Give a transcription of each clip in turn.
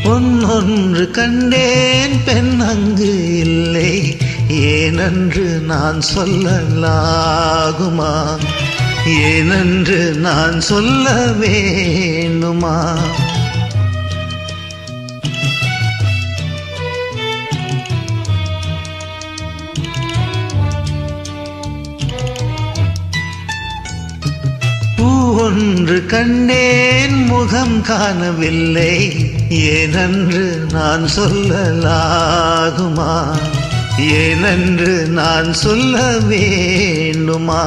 பொன்னொன்று கண்டேன் பெண் அங்கு இல்லை, ஏனென்று நான் சொல்லலாகுமா? ஏனென்று நான் சொல்ல வேண்டுமா? ஒன்று கண்டேன் முகம் காணவில்லை, ஏனென்று நான் சொல்லலாகுமா? ஏனென்று நான் சொல்ல வேண்டுமா?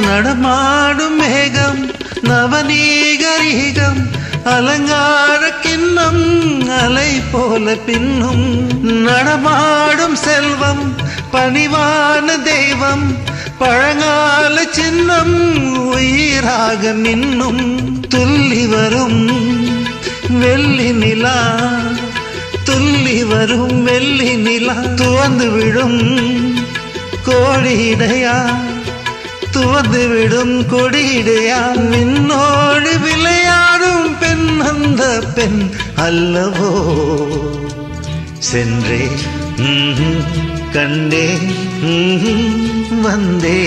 நடமாடும் மேகம் நவநீகரீகம், அலங்கார கிண்ணம் அலை போல பின்னும். நடமாடும் செல்வம் பணிவான தெய்வம், பழங்கால சின்னம் உயிராக மின்னும். துள்ளி வரும் வெள்ளி நிலா, துள்ளி வரும் வெள்ளி நிலா, துவந்து விடும் கோடிடையா, துவந்து விடும் கொடியிடையா. மின்னோடு விளையாடும் பெண் அந்த பெண் அல்லவோ? சென்றே கண்டே வந்தே.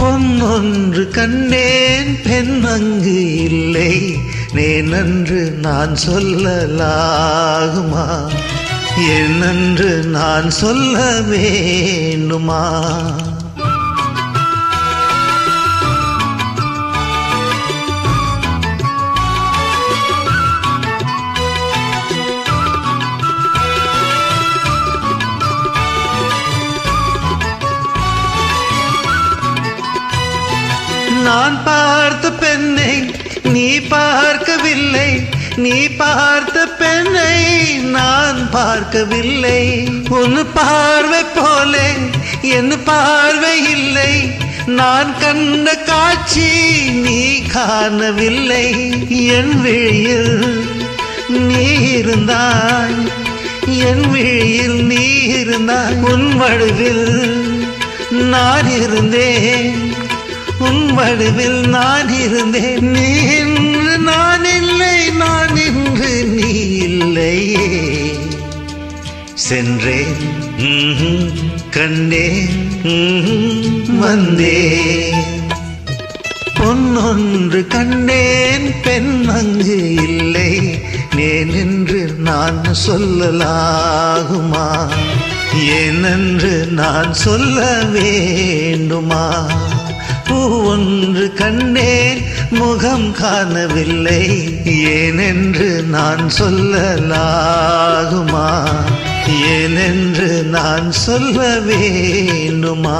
பொன்னொன்று கண்டேன் பெண் அங்கு இல்லை, நேனென்று நான் சொல்லலாகுமா? என்னென்று நான் சொல்ல வேண்டுமா? நான் பார்த்த பெண்ணை நீ பார்க்கவில்லை, நீ பார்த்த பெண்ணை நான் பார்க்கவில்லை. உன் பார்வை போலே என் பார்வை இல்லை, நான் கண்ட காட்சி நீ காணவில்லை. என் விழியில் நீ இருந்தாய், என் விழியில் நீ இருந்தாய். உன் வடிவில் நான் இருந்தேன், உன் வடிவில் நான் இருந்தேன். நீ இன்று நான் இல்லை, நான் இன்று நீ இல்லையே. சென்றேன் கண்டேன் வந்தேன். பொன்னொன்று கண்டேன் பெண் அங்கு இல்லை, நேனென்று நான் சொல்லலாகுமா? ஏனென்று நான் சொல்ல வேண்டுமா? பூ ஒன்று கண்டேன் முகம் காணவில்லை, ஏனென்று நான் சொல்லலாகுமா? ஏனென்று நான் சொல்ல வேண்டுமா?